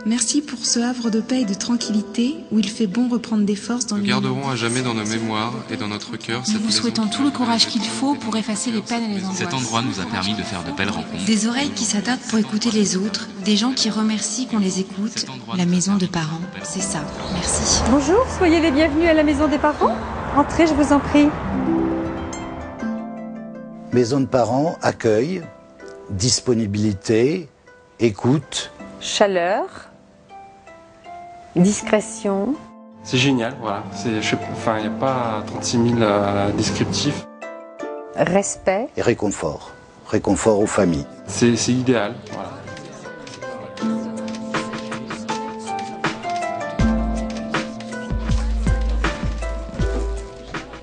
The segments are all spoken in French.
Merci pour ce havre de paix et de tranquillité où il fait bon reprendre des forces dans Nous garderons à jamais dans nos mémoires et dans notre cœur cette Nous vous souhaitons tout le courage qu'il faut pour effacer les peines et les angoisses. Cet endroit nous a permis de faire de belles rencontres. Des oreilles qui s'attardent pour écouter les autres, des gens qui remercient qu'on les écoute. La maison de parents, c'est ça. Merci. Bonjour, soyez les bienvenus à la maison des parents. Entrez, je vous en prie. Maison de parents, accueil, disponibilité, écoute. Chaleur, discrétion. C'est génial, voilà. Il n'y a pas 36 000 descriptifs. Respect. Et réconfort. Réconfort aux familles. C'est idéal, voilà.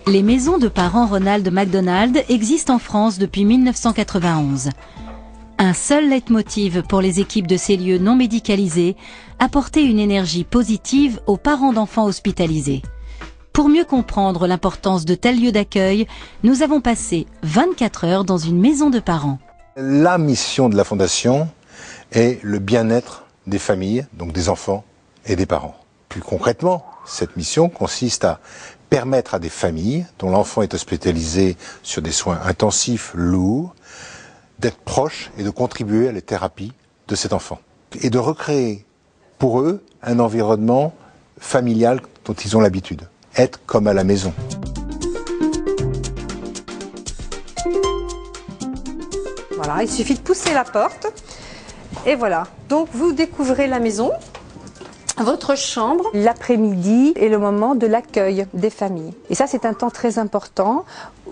Les maisons de parents Ronald McDonald existent en France depuis 1991. Un seul leitmotiv pour les équipes de ces lieux non médicalisés, apporter une énergie positive aux parents d'enfants hospitalisés. Pour mieux comprendre l'importance de tels lieux d'accueil, nous avons passé 24 heures dans une maison de parents. La mission de la Fondation est le bien-être des familles, donc des enfants et des parents. Plus concrètement, cette mission consiste à permettre à des familles dont l'enfant est hospitalisé sur des soins intensifs, lourds, d'être proches et de contribuer à la thérapie de cet enfant. Et de recréer pour eux un environnement familial dont ils ont l'habitude. Être comme à la maison. Voilà, il suffit de pousser la porte. Et voilà, donc vous découvrez la maison. Votre chambre, l'après-midi est le moment de l'accueil des familles. Et ça, c'est un temps très important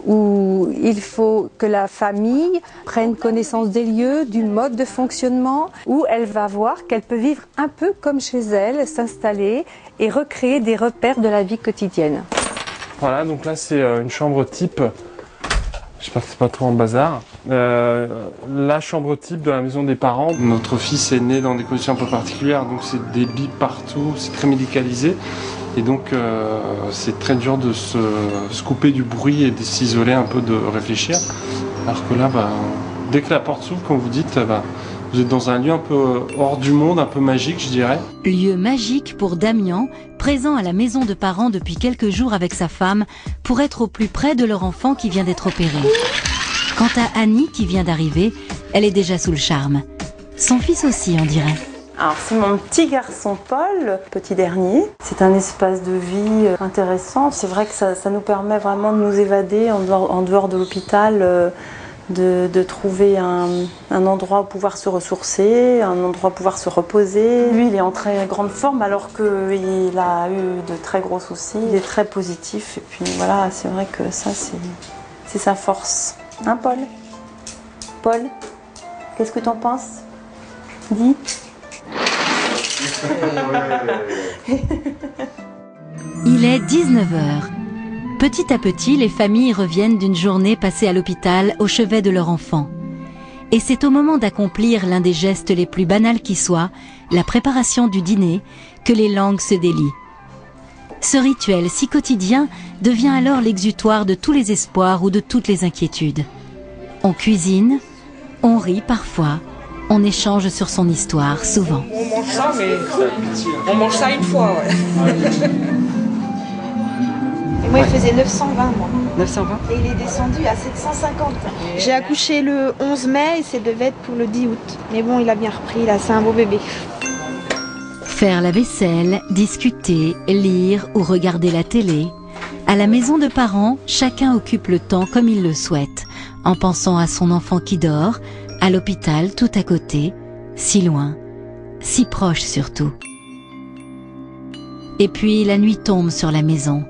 où il faut que la famille prenne connaissance des lieux, du mode de fonctionnement, où elle va voir qu'elle peut vivre un peu comme chez elle, s'installer et recréer des repères de la vie quotidienne. Voilà, donc là, c'est une chambre type. J'espère que c'est pas trop en bazar. La chambre type de la maison des parents. Notre fils est né dans des conditions un peu particulières, donc c'est des bips partout, c'est très médicalisé. Et donc c'est très dur de se couper du bruit et de s'isoler un peu, de réfléchir. Alors que là, dès que la porte s'ouvre, comme vous dites, vous êtes dans un lieu un peu hors du monde, un peu magique, je dirais. Lieu magique pour Damien, présent à la maison de parents depuis quelques jours avec sa femme, pour être au plus près de leur enfant qui vient d'être opéré. Quant à Annie, qui vient d'arriver, elle est déjà sous le charme. Son fils aussi, on dirait. Alors c'est mon petit garçon Paul, petit dernier. C'est un espace de vie intéressant. C'est vrai que ça nous permet vraiment de nous évader en dehors de l'hôpital, de trouver un endroit où pouvoir se ressourcer, un endroit où pouvoir se reposer. Lui, il est en très grande forme alors qu'il a eu de très gros soucis. Il est très positif et puis voilà, c'est vrai que ça, c'est sa force. Hein, Paul? Paul, qu'est-ce que t'en penses? Dis. Il est 19h. Petit à petit, les familles reviennent d'une journée passée à l'hôpital au chevet de leur enfant. Et c'est au moment d'accomplir l'un des gestes les plus banals qui soit, la préparation du dîner, que les langues se délient. Ce rituel si quotidien devient alors l'exutoire de tous les espoirs ou de toutes les inquiétudes. On cuisine, on rit parfois, on échange sur son histoire, souvent. On mange ça, mais on mange ça une fois, ouais. Et moi, il faisait 920, moi. 920. Et il est descendu à 750. J'ai accouché le 11 mai et ça devait être pour le 10 août. Mais bon, il a bien repris, là, c'est un beau bébé. Faire la vaisselle, discuter, lire ou regarder la télé. À la maison de parents, chacun occupe le temps comme il le souhaite, en pensant à son enfant qui dort, à l'hôpital tout à côté, si loin, si proche surtout. Et puis la nuit tombe sur la maison.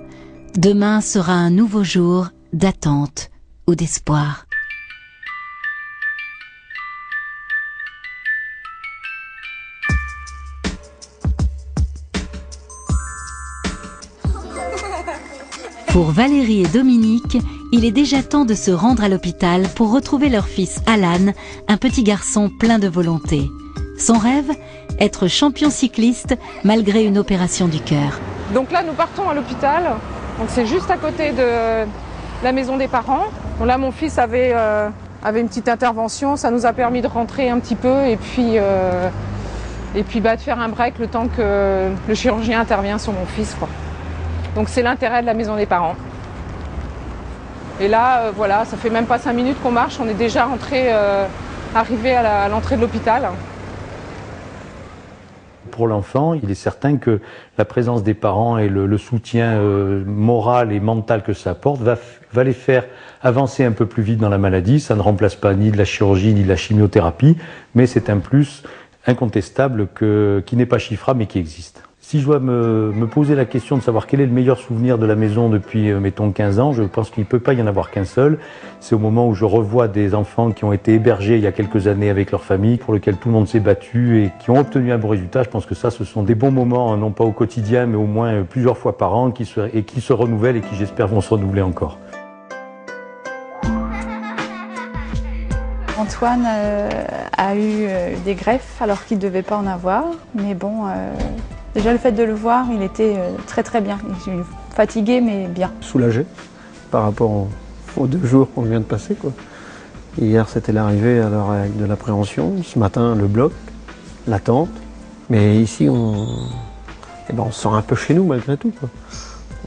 Demain sera un nouveau jour d'attente ou d'espoir. Pour Valérie et Dominique, il est déjà temps de se rendre à l'hôpital pour retrouver leur fils Alan, un petit garçon plein de volonté. Son rêve, être champion cycliste malgré une opération du cœur. Donc là, nous partons à l'hôpital. Donc c'est juste à côté de la maison des parents. Bon, là, mon fils avait une petite intervention. Ça nous a permis de rentrer un petit peu et puis Et puis de faire un break le temps que le chirurgien intervient sur mon fils, quoi. Donc c'est l'intérêt de la maison des parents. Et là, voilà, ça fait même pas 5 minutes qu'on marche, on est déjà arrivé à l'entrée de l'hôpital. Pour l'enfant, il est certain que la présence des parents et le soutien moral et mental que ça apporte va les faire avancer un peu plus vite dans la maladie. Ça ne remplace pas ni de la chirurgie ni de la chimiothérapie, mais c'est un plus incontestable qui n'est pas chiffrable mais qui existe. Si je dois me poser la question de savoir quel est le meilleur souvenir de la maison depuis, mettons, 15 ans, je pense qu'il ne peut pas y en avoir qu'un seul. C'est au moment où je revois des enfants qui ont été hébergés il y a quelques années avec leur famille, pour lesquels tout le monde s'est battu et qui ont obtenu un bon résultat. Je pense que ça, ce sont des bons moments, non pas au quotidien, mais au moins plusieurs fois par an, qui se renouvellent et qui, j'espère, vont se renouveler encore. Antoine a eu des greffes alors qu'il ne devait pas en avoir, mais bon... Déjà le fait de le voir, il était très très bien. Il est fatigué mais bien. Soulagé par rapport aux 2 jours qu'on vient de passer, quoi. Hier c'était l'arrivée à l'heure de l'appréhension, ce matin le bloc, l'attente. Mais ici on se sent un peu chez nous malgré tout, quoi.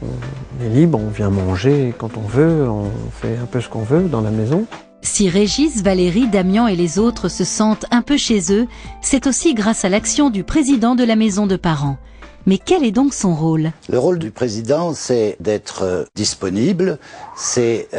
On est libre, on vient manger quand on veut, on fait un peu ce qu'on veut dans la maison. Si Régis, Valérie, Damien et les autres se sentent un peu chez eux, c'est aussi grâce à l'action du président de la maison de parents. Mais quel est donc son rôle? Le rôle du président, c'est d'être disponible, c'est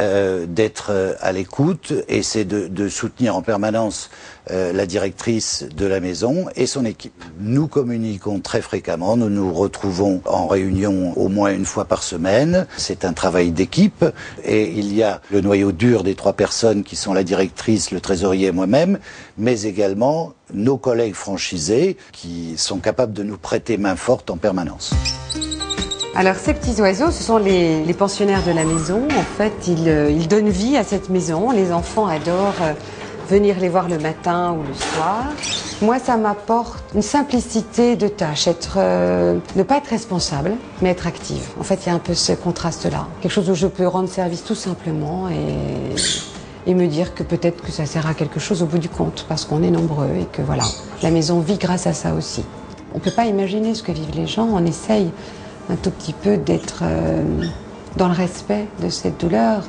d'être à l'écoute et c'est de soutenir en permanence la directrice de la maison et son équipe. Nous communiquons très fréquemment, nous nous retrouvons en réunion au moins 1 fois par semaine. C'est un travail d'équipe et il y a le noyau dur des 3 personnes qui sont la directrice, le trésorier et moi-même, mais également nos collègues franchisés qui sont capables de nous prêter main forte en permanence. Alors ces petits oiseaux, ce sont les pensionnaires de la maison. En fait, ils donnent vie à cette maison. Les enfants adorent venir les voir le matin ou le soir. Moi, ça m'apporte une simplicité de tâche, ne pas être responsable, mais être active. En fait, il y a un peu ce contraste-là. Quelque chose où je peux rendre service tout simplement et me dire que peut-être que ça sert à quelque chose au bout du compte, parce qu'on est nombreux et que voilà, la maison vit grâce à ça aussi. On ne peut pas imaginer ce que vivent les gens, on essaye un tout petit peu d'être dans le respect de cette douleur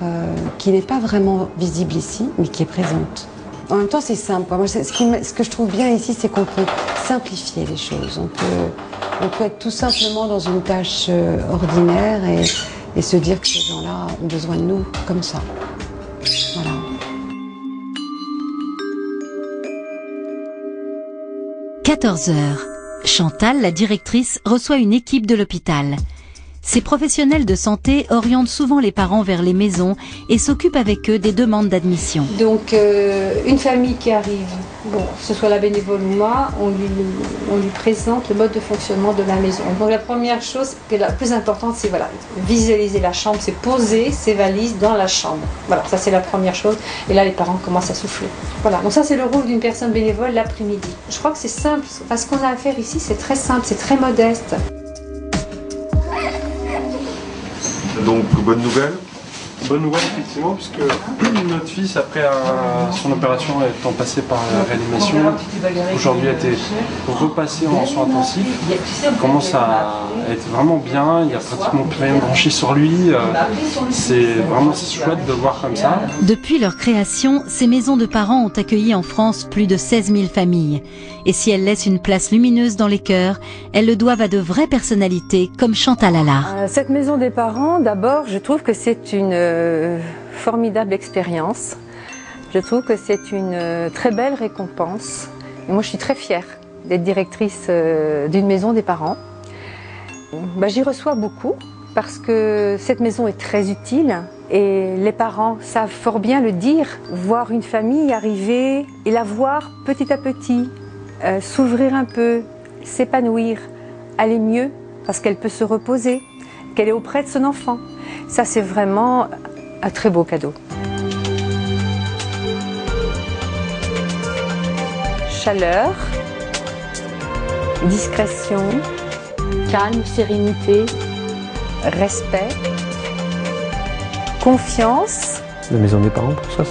qui n'est pas vraiment visible ici, mais qui est présente. En même temps, c'est simple. Moi, ce que je trouve bien ici, c'est qu'on peut simplifier les choses. On peut être tout simplement dans une tâche ordinaire et se dire que ces gens-là ont besoin de nous comme ça. Voilà. « 14 heures. Chantal, la directrice, reçoit une équipe de l'hôpital. Ces professionnels de santé orientent souvent les parents vers les maisons et s'occupent avec eux des demandes d'admission. Donc, une famille qui arrive, bon, que ce soit la bénévole ou moi, on lui présente le mode de fonctionnement de la maison. Donc, la première chose, la plus importante, c'est voilà, visualiser la chambre, c'est poser ses valises dans la chambre. Voilà, ça c'est la première chose. Et là, les parents commencent à souffler. Voilà, donc ça c'est le rôle d'une personne bénévole l'après-midi. Je crois que c'est simple, parce qu'on a à faire ici, c'est très simple, c'est très modeste. Donc, bonne nouvelle. Bonne nouvelle, effectivement, puisque notre fils, après son opération étant passé par la réanimation, aujourd'hui a été repassé en soins intensifs. Il commence à être vraiment bien, il n'y a pratiquement plus rien de branché sur lui. C'est vraiment chouette de le voir comme ça. Depuis leur création, ces maisons de parents ont accueilli en France plus de 16 000 familles. Et si elles laissent une place lumineuse dans les cœurs, elles le doivent à de vraies personnalités comme Chantal Allard. Cette maison des parents, d'abord, je trouve que c'est une formidable expérience. Je trouve que c'est une très belle récompense. Et moi, je suis très fière d'être directrice d'une maison des parents. J'y reçois beaucoup parce que cette maison est très utile et les parents savent fort bien le dire. Voir une famille arriver et la voir petit à petit s'ouvrir un peu, s'épanouir, aller mieux parce qu'elle peut se reposer, qu'elle est auprès de son enfant. Ça, c'est vraiment un très beau cadeau. Chaleur, discrétion, calme, sérénité, respect, confiance. La maison des parents, pour ça,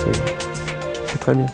c'est très bien.